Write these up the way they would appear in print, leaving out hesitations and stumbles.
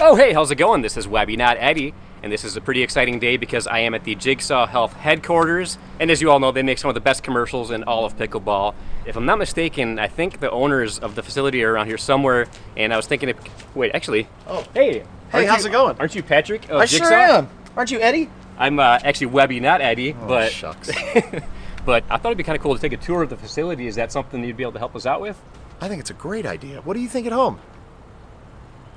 Oh, hey, how's it going? This is Webby, not Eddie, and this is a pretty exciting day because I am at the Jigsaw Health headquarters, and as you all know, they make some of the best commercials in all of pickleball. If I'm not mistaken, I think the owners of the facility are around here somewhere, and I was thinking, wait, actually, hey, how's it going? Aren't you Patrick of I Jigsaw? sure am. Aren't you Eddie? I'm actually Webby, not Eddie, but shucks. but I thought it'd be kind of cool to take a tour of the facility. Is that something you'd be able to help us out with? I think it's a great idea. What do you think at home?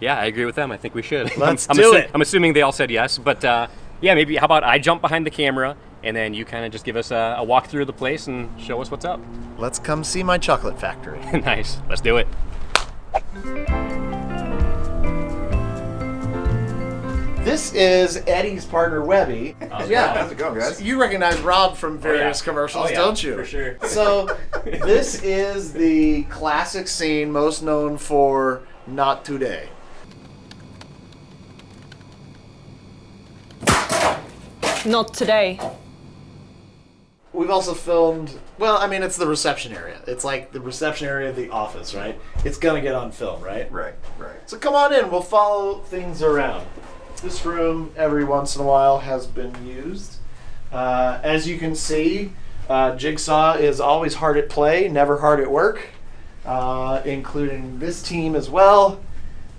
Yeah, I agree with them. I think we should. Let's do it. I'm assuming they all said yes, but yeah, maybe how about I jump behind the camera and then you kind of just give us a walk through the place and show us what's up. Let's come see my chocolate factory. Nice. Let's do it. This is Eddie's partner, Webby. How's it going, guys? You recognize Rob from various commercials, don't you? For sure. So, this is the classic scene most known for Not Today. Not today. We've also filmed, well, I mean, it's the reception area. It's like the reception area of the office, right? It's going to get on film, right? Right. So come on in, we'll follow things around. This room, every once in a while, has been used. As you can see, Jigsaw is always hard at play, never hard at work, including this team as well.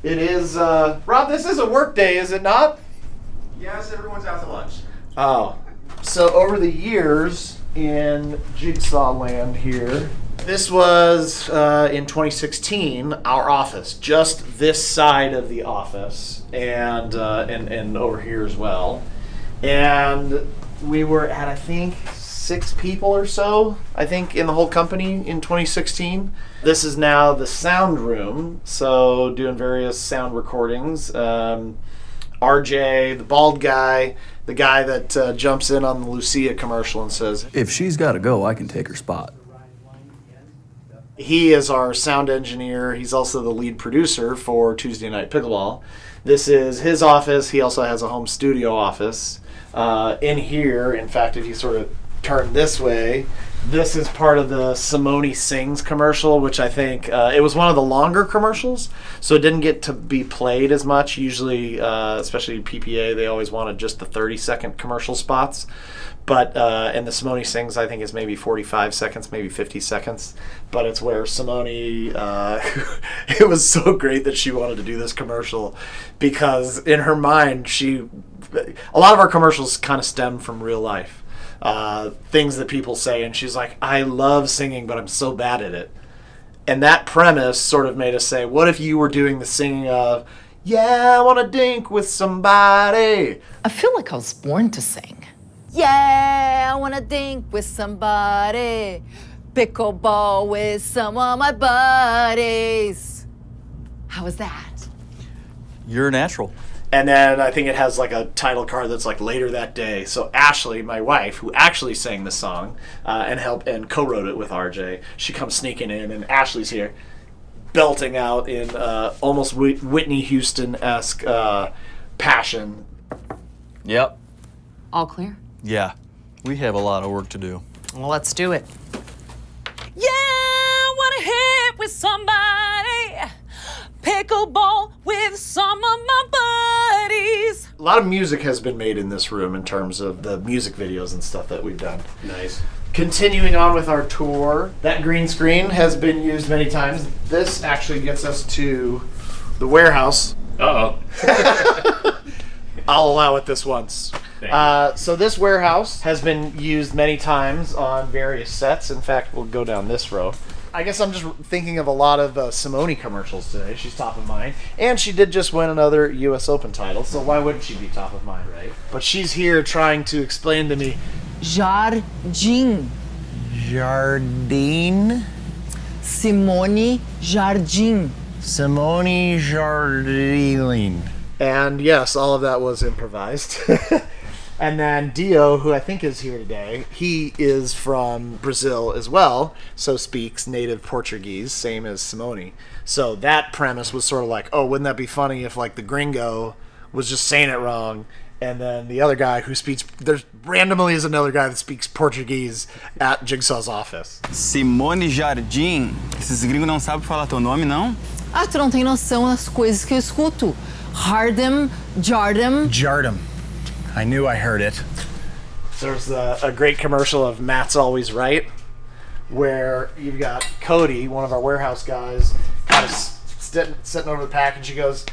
It is, Rob, this is a work day, is it not? Yes, everyone's out to lunch. Oh. So over the years in Jigsaw land here, this was in 2016 our office, just this side of the office, and over here as well. And we were at, I think, 6 people or so, I think, in the whole company in 2016. This is now the sound room, so doing various sound recordings. RJ, the bald guy, the guy that jumps in on the Lucia commercial and says, "If she's got to go, I can take her spot." He is our sound engineer. He's also the lead producer for Tuesday Night Pickleball. This is his office. He also has a home studio office. In here, in fact, if you sort of turn this way, this is part of the Simone Sings commercial, which I think it was one of the longer commercials, so it didn't get to be played as much. Usually, especially PPA, they always wanted just the 30-second commercial spots. But and the Simone Sings, I think, is maybe 45 seconds, maybe 50 seconds. But it's where Simone, it was so great that she wanted to do this commercial because in her mind, a lot of our commercials kind of stem from real life. Things that people say, and she's like, I love singing, but I'm so bad at it. And that premise sort of made us say, what if you were doing the singing of, yeah, I want to dink with somebody? I feel like I was born to sing. Yeah, I want to dink with somebody. Pickleball with some of my buddies. How was that? You're natural. And then I think it has like a title card that's like later that day. So Ashley, my wife, who actually sang the song and co-wrote it with RJ, she comes sneaking in, and Ashley's here belting out in almost Whitney Houston-esque passion. Yep. All clear? Yeah. We have a lot of work to do. Well, let's do it. Yeah, I wanna hit with somebody. Pickleball with some of my buddies. A lot of music has been made in this room in terms of the music videos and stuff that we've done. Nice. Continuing on with our tour, that green screen has been used many times. This actually gets us to the warehouse. Uh-oh. I'll allow it this once. So this warehouse has been used many times on various sets. In fact, we'll go down this row. I guess I'm just thinking of a lot of Simone commercials today. She's top of mind. And she did just win another U.S. Open title, so why wouldn't she be top of mind, right? But she's here trying to explain to me. Jardim. Jardine? Simone Jardim. Simone Jardine. And yes, all of that was improvised. And then Dio, who I think is here today, he is from Brazil as well, so speaks native Portuguese, same as Simone. So that premise was sort of like, oh, wouldn't that be funny if like the gringo was just saying it wrong, and then the other guy who speaks, there's randomly is another guy that speaks Portuguese at Jigsaw's office. Simone Jardim. Esses gringos não sabem falar teu nome, não? Ah, tu não tem noção das coisas que eu escuto. hard him, jarred him. Jarred him. I knew I heard it. There's a great commercial of Matt's Always Right, where you've got Cody, one of our warehouse guys, kind of sitting over the package. He goes,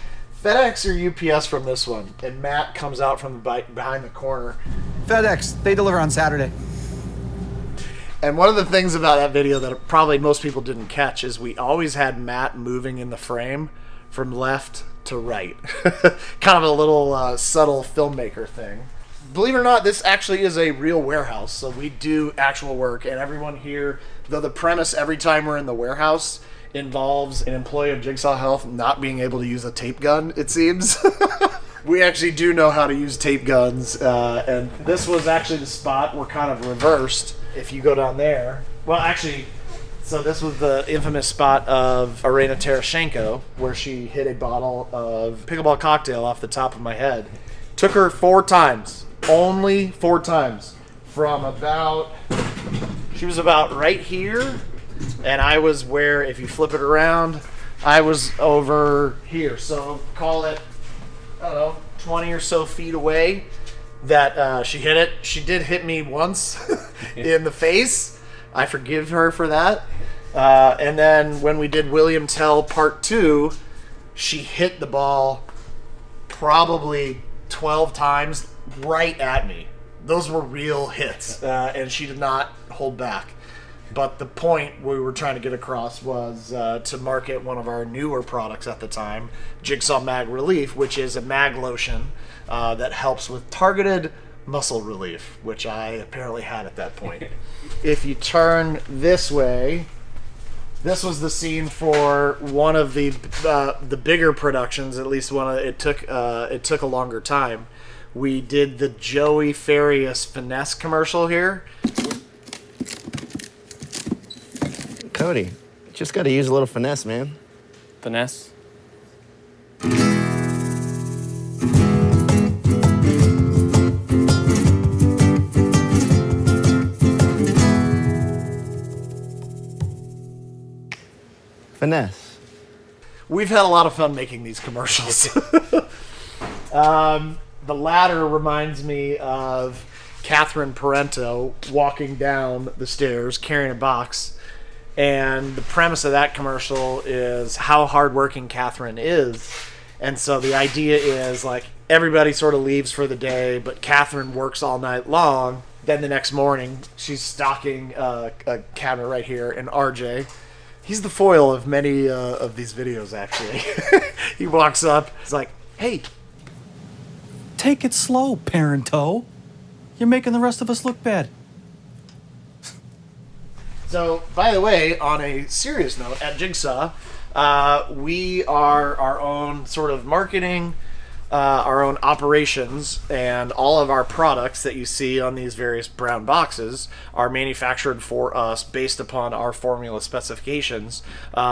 FedEx or UPS from this one? And Matt comes out from behind the corner. FedEx, they deliver on Saturday. And one of the things about that video that probably most people didn't catch is we always had Matt moving in the frame from left to right. Kind of a little subtle filmmaker thing. Believe it or not, this actually is a real warehouse, so we do actual work, and everyone here, though the premise every time we're in the warehouse involves an employee of Jigsaw Health not being able to use a tape gun, it seems. We actually do know how to use tape guns, and this was actually the spot. We're kind of reversed. If you go down there, well, actually, so this was the infamous spot of Arena Terashenko, where she hit a bottle of pickleball cocktail off the top of my head. Took her 4 times. Only 4 times. From about, she was about right here, and I was where, if you flip it around, I was over here. So call it, I don't know, 20 or so feet away that she hit it. She did hit me once in the face. I forgive her for that. And then when we did William Tell Part 2, she hit the ball probably 12 times right at me. Those were real hits, and she did not hold back. But the point we were trying to get across was to market one of our newer products at the time, Jigsaw Mag Relief, which is a mag lotion that helps with targeted muscle relief, which I apparently had at that point. If you turn this way, this was the scene for one of the bigger productions. At least one. It took a longer time. We did the Joey Farias Finesse commercial here. Cody, just got to use a little finesse, man. Finesse. Finesse. We've had a lot of fun making these commercials. The latter reminds me of Catherine Parento walking down the stairs carrying a box. And the premise of that commercial is how hardworking Catherine is. And so the idea is, like, everybody sort of leaves for the day, but Catherine works all night long. Then the next morning, she's stocking a cabinet right here, and RJ, he's the foil of many of these videos, actually. He walks up, he's like, hey. Take it slow, Parento. You're making the rest of us look bad. So, by the way, on a serious note, at Jigsaw, we are our own sort of marketing, our own operations, and all of our products that you see on these various brown boxes are manufactured for us based upon our formula specifications.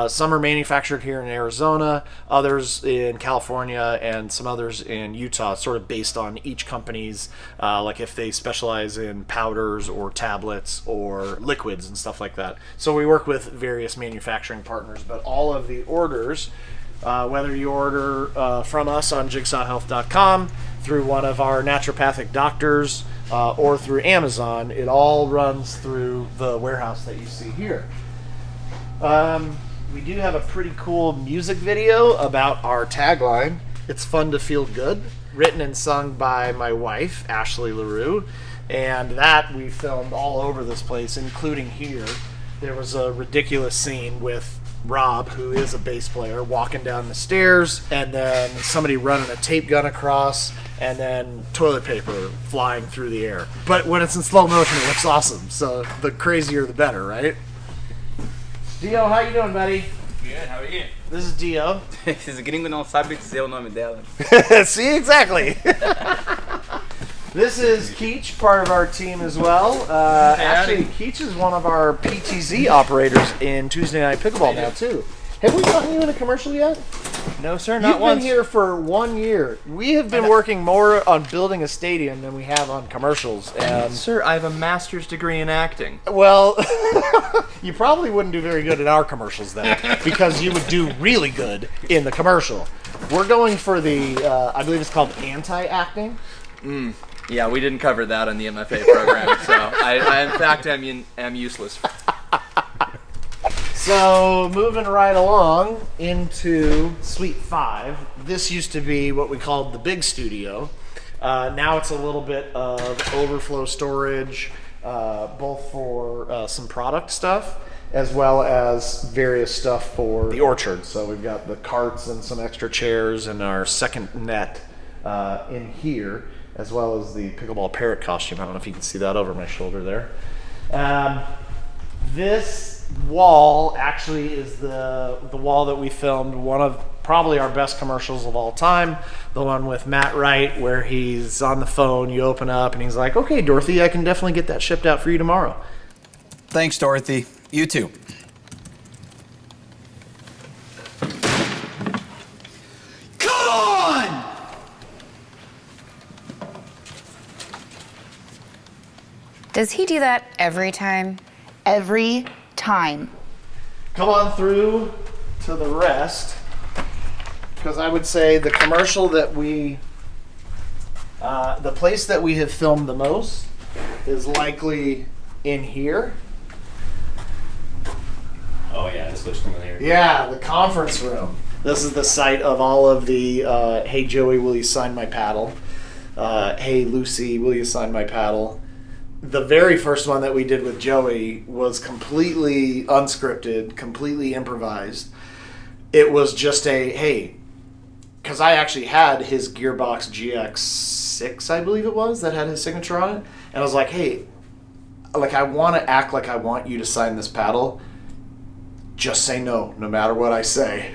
Some are manufactured here in Arizona, others in California, and some others in Utah, sort of based on each company's, like if they specialize in powders or tablets or liquids and stuff like that. So we work with various manufacturing partners, but all of the orders, whether you order from us on jigsawhealth.com, through one of our naturopathic doctors, or through Amazon, it all runs through the warehouse that you see here. We do have a pretty cool music video about our tagline, "It's fun to feel good," written and sung by my wife, Ashley LaRue, and that we filmed all over this place, including here. There was a ridiculous scene with Rob, who is a bass player, walking down the stairs, and then somebody running a tape gun across, and then toilet paper flying through the air. But when it's in slow motion, it looks awesome. So the crazier, the better, right? Dio, how you doing, buddy? Good, how are you? This is Dio. Esses gringos não sabem dizer o nome dela. See, exactly. This is Keach, part of our team as well. Actually, Keach is one of our PTZ operators in Tuesday Night Pickleball now, too. Have we gotten you in a commercial yet? No, sir, You've not once. been here for 1 year. We have been working more on building a stadium than we have on commercials. And Sir, I have a master's degree in acting. well, you probably wouldn't do very good in our commercials then, because you would do really good in the commercial. We're going for the, I believe it's called anti-acting. Yeah, we didn't cover that on the MFA program, so I in fact am useless. So, moving right along into Suite 5. This used to be what we called the big studio. Now it's a little bit of overflow storage, both for some product stuff, as well as various stuff for the orchard. So we've got the carts and some extra chairs and our second net in here, as well as the pickleball parrot costume. I don't know if you can see that over my shoulder there. This wall actually is the wall that we filmed one of probably our best commercials of all time, the one with Matt Wright where he's on the phone, you open up and he's like, okay Dorothy, I can definitely get that shipped out for you tomorrow. Thanks, Dorothy. You too. Come on! Does he do that every time? Every time. Come on through to the rest, because I would say the commercial that we, the place that we have filmed the most is likely in here. Oh yeah, this looks familiar. Yeah, the conference room. This is the site of all of the, hey Joey, will you sign my paddle? Hey Lucy, will you sign my paddle? The very first one that we did with Joey was completely unscripted, completely improvised. It was just a, hey, because I actually had his Gearbox GX6, I believe it was, that had his signature on it. And I was like, hey, like I want to act like I want you to sign this paddle. Just say no matter what I say.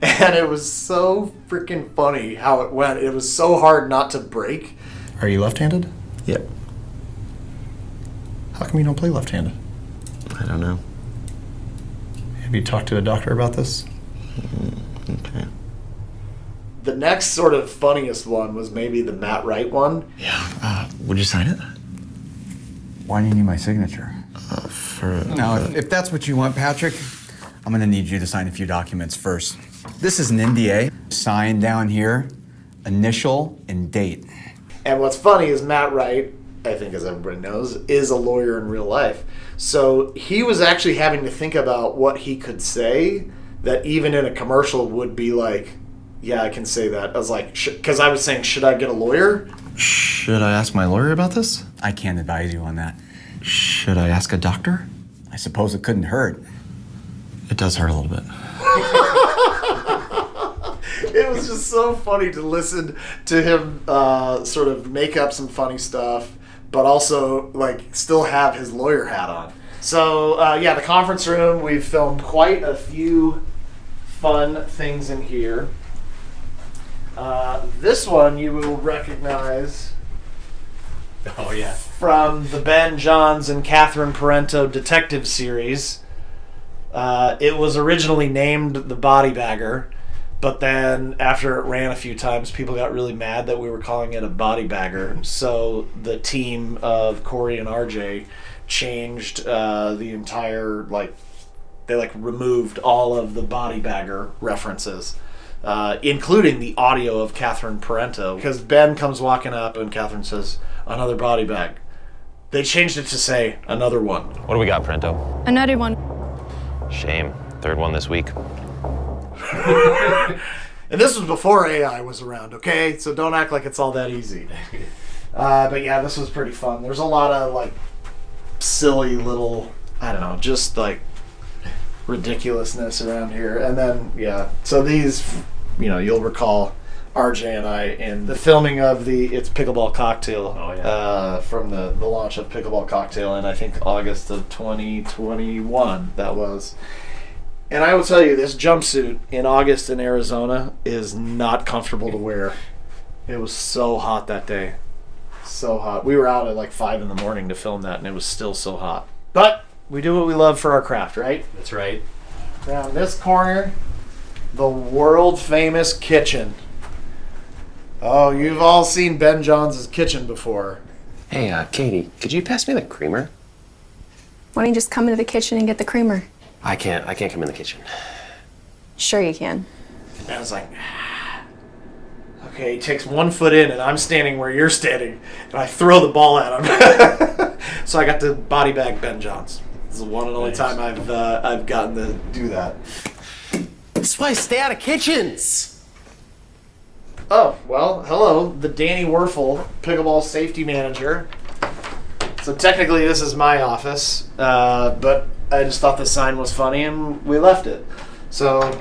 And it was so freaking funny how it went. It was so hard not to break. Are you left-handed? Yep. How come you don't play left-handed? I don't know. Have you talked to a doctor about this? Okay. The next sort of funniest one was maybe the Matt Wright one. Yeah. Would you sign it? Why do you need my signature? For No, if that's what you want, Patrick, I'm gonna need you to sign a few documents first. This is an NDA. Sign down here, initial and date. And what's funny is Matt Wright, I think as everybody knows, is a lawyer in real life. So he was actually having to think about what he could say that even in a commercial would be like, yeah, I can say that. I was like, because I was saying, should I get a lawyer? Should I ask my lawyer about this? I can't advise you on that. Should I ask a doctor? I suppose it couldn't hurt. It does hurt a little bit. It was just so funny to listen to him sort of make up some funny stuff, but also like still have his lawyer hat on. So yeah, the conference room, we've filmed quite a few fun things in here. This one you will recognize Oh yeah. from the Ben Johns and Catherine Parento detective series. It was originally named The Body Bagger, but then after it ran a few times, people got really mad that we were calling it a body bagger. So the team of Corey and RJ changed the entire, they removed all of the body bagger references, including the audio of Catherine Parento. Because Ben comes walking up and Catherine says, another body bag. They changed it to say, another one. What do we got, Parento? Another one. Shame. Third one this week. And this was before AI was around, okay? So don't act like it's all that easy. But yeah, this was pretty fun. There's a lot of silly little, I don't know, just ridiculousness around here. And then, yeah, so these, you'll recall RJ and I in the filming of It's Pickleball Cocktail. Oh, yeah. From the launch of Pickleball Cocktail in, I think, August of 2021, that was. And I will tell you, this jumpsuit in August in Arizona is not comfortable to wear. It was so hot that day. So hot. We were out at 5 in the morning to film that, and it was still so hot. But we do what we love for our craft, right? That's right. Around this corner, the world famous kitchen. Oh, you've all seen Ben Johns' kitchen before. Hey, Katie, could you pass me the creamer? Why don't you just come into the kitchen and get the creamer? I can't come in the kitchen. Sure you can. And I was like, okay, he takes 1 foot in, and I'm standing where you're standing, and I throw the ball at him. So I got to body bag Ben Johns. This is the one and only time I've gotten to do that. That's why I stay out of kitchens. Oh, well, hello, the Danny Werfel, Pickleball Safety Manager. So technically this is my office, but I just thought the sign was funny and we left it. So,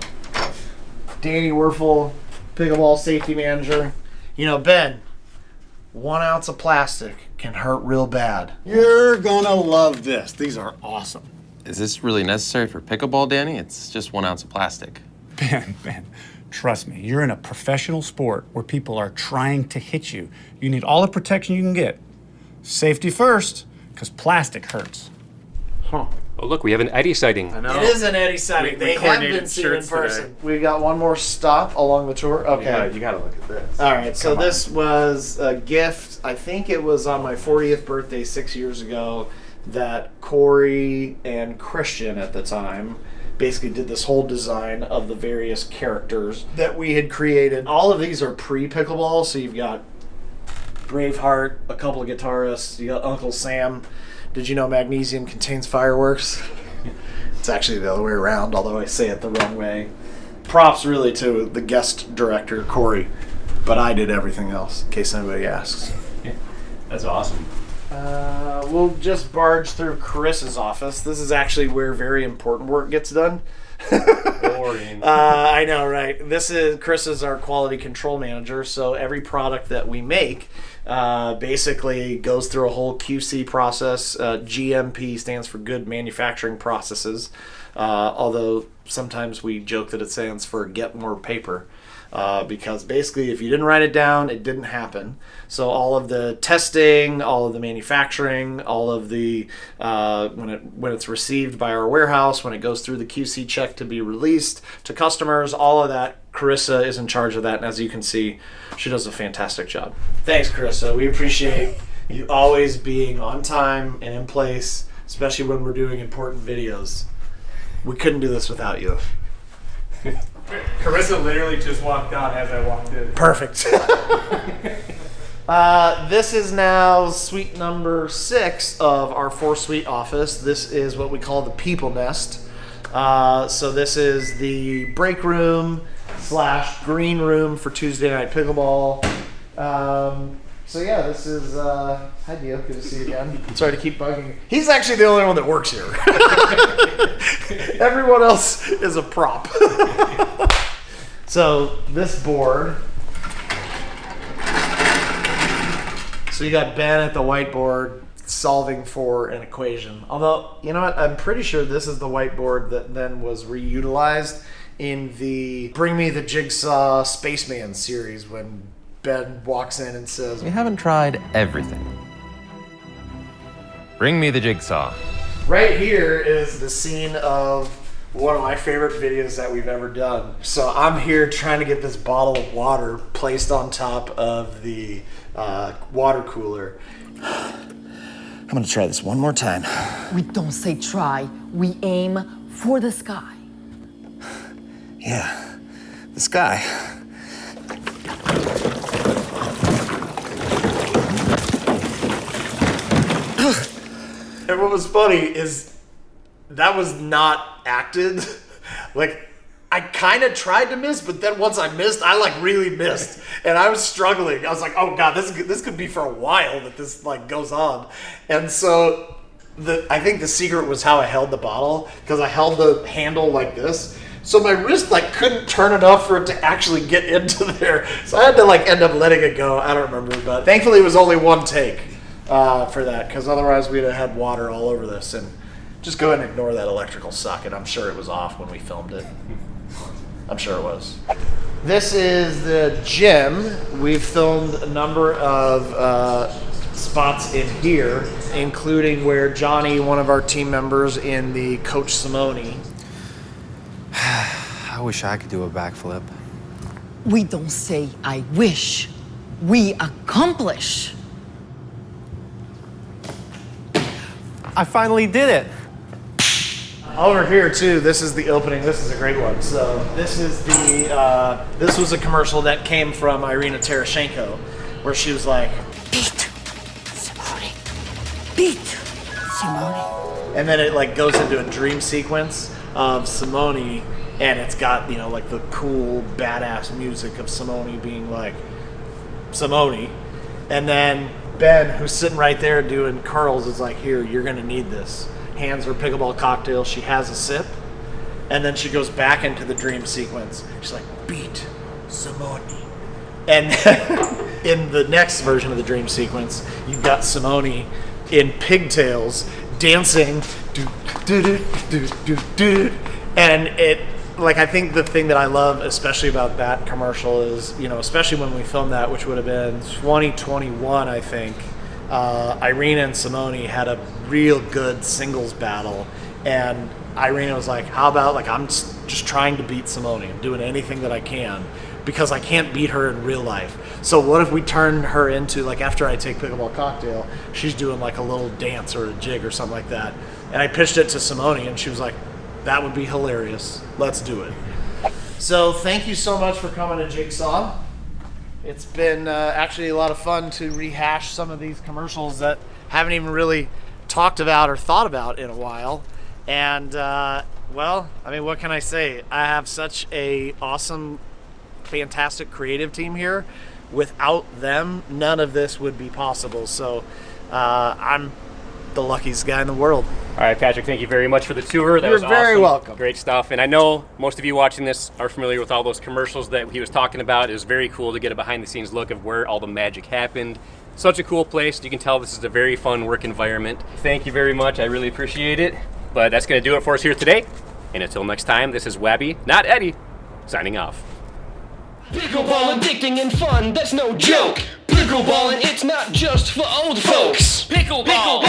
Danny Werfel, Pickleball Safety Manager. You know, Ben, 1 ounce of plastic can hurt real bad. You're gonna love this. These are awesome. Is this really necessary for pickleball, Danny? It's just 1 ounce of plastic. Ben, trust me, you're in a professional sport where people are trying to hit you. You need all the protection you can get. Safety first, because plastic hurts. Huh. Oh, look, we have an Eddie sighting. I know. It is an Eddie sighting. They have been seen in person. We've got one more stop along the tour. Okay. You gotta look at this. All right, so this was a gift. I think it was on my 40th birthday 6 years ago that Corey and Christian at the time basically did this whole design of the various characters that we had created. All of these are pre-pickleball, so you've got Braveheart, a couple of guitarists, you got Uncle Sam. Did you know magnesium contains fireworks? It's actually the other way around, although I say it the wrong way. Props really to the guest director, Corey, but I did everything else, in case anybody asks. That's awesome. We'll just barge through Chris's office. This is actually where very important work gets done. Boring. I know, right? Chris is our quality control manager, so every product that we make basically goes through a whole QC process. GMP stands for Good Manufacturing Processes, although sometimes we joke that it stands for Get More Paper. Because basically if you didn't write it down, it didn't happen. So all of the testing, all of the manufacturing, all of the when it's received by our warehouse, when it goes through the QC check to be released to customers, all of that, Carissa is in charge of that, and as you can see, she does a fantastic job. Thanks, Carissa. We appreciate you always being on time and in place, especially when we're doing important videos. We couldn't do this without you. Carissa literally just walked out as I walked in. Perfect. This is now suite number 6 of our 4-suite office. This is what we call the people nest. So this is the break room / green room for Tuesday night pickleball. So yeah, this is hi Dio, good to see you again. Sorry to keep bugging you. He's actually the only one that works here. Everyone else is a prop. So this board. So you got Ben at the whiteboard solving for an equation. Although, you know what? I'm pretty sure this is the whiteboard that then was reutilized in the Bring Me the Jigsaw Spaceman series when Ben walks in and says, We haven't tried everything. Bring me the jigsaw. Right here is the scene of one of my favorite videos that we've ever done. So I'm here trying to get this bottle of water placed on top of the water cooler. I'm gonna try this one more time. We don't say try, we aim for the sky. Yeah, the sky. And what was funny is that was not acted. Like, I kind of tried to miss, but then once I missed, I like really missed, and I was struggling. I was like, "Oh God, this could be for a while that this like goes on." And so, I think the secret was how I held the bottle, because I held the handle like this, so my wrist like couldn't turn enough for it to actually get into there. So I had to like end up letting it go. I don't remember, but thankfully it was only one take for that, because otherwise we'd have had water all over this. And just go ahead and ignore that electrical socket. I'm sure it was off when we filmed it. I'm sure it was. This is the gym. We've filmed a number of spots in here, including where Johnny, one of our team members in the Coach Simone. I wish I could do a backflip. We don't say I wish. We accomplish. I finally did it. Over here too, this is the opening. This is a great one. So this is this was a commercial that came from Irina Terashenko, where she was like, "Beat Simone, beat Simone," and then it like goes into a dream sequence of Simone, and it's got like the cool badass music of Simone being like Simone, and then Ben, who's sitting right there doing curls, is like, "Here, you're gonna need this." Hands her pickleball cocktail. She has a sip, and then she goes back into the dream sequence. She's like, "Beat Simone," and in the next version of the dream sequence, you've got Simone in pigtails dancing, and it. Like, I think the thing that I love especially about that commercial is, especially when we filmed that, which would have been 2021, I think, Irina and Simone had a real good singles battle, and Irina was like, how about, like, I'm just trying to beat Simone. I'm doing anything that I can because I can't beat her in real life. So what if we turn her into, like, after I take Pickleball Cocktail, she's doing like a little dance or a jig or something like that. And I pitched it to Simone, and she was like, that would be hilarious. Let's do it. So thank you so much for coming to Jigsaw. It's been actually a lot of fun to rehash some of these commercials that haven't even really talked about or thought about in a while. And well, I mean, what can I say? I have such a awesome, fantastic creative team here. Without them, none of this would be possible. So I'm the luckiest guy in the world. All right, Patrick, thank you very much for the tour. That You're was very awesome. welcome. Great stuff. And I know most of you watching this are familiar with all those commercials that he was talking about. It was very cool to get a behind-the-scenes look of where all the magic happened. Such a cool place. You can tell this is a very fun work environment. Thank you very much. I really appreciate it. But that's going to do it for us here today. And until next time, this is Webby, not Eddie, signing off. Pickleball addicting and fun, that's no joke. Pickleballing, it's not just for old folks. Pickleball.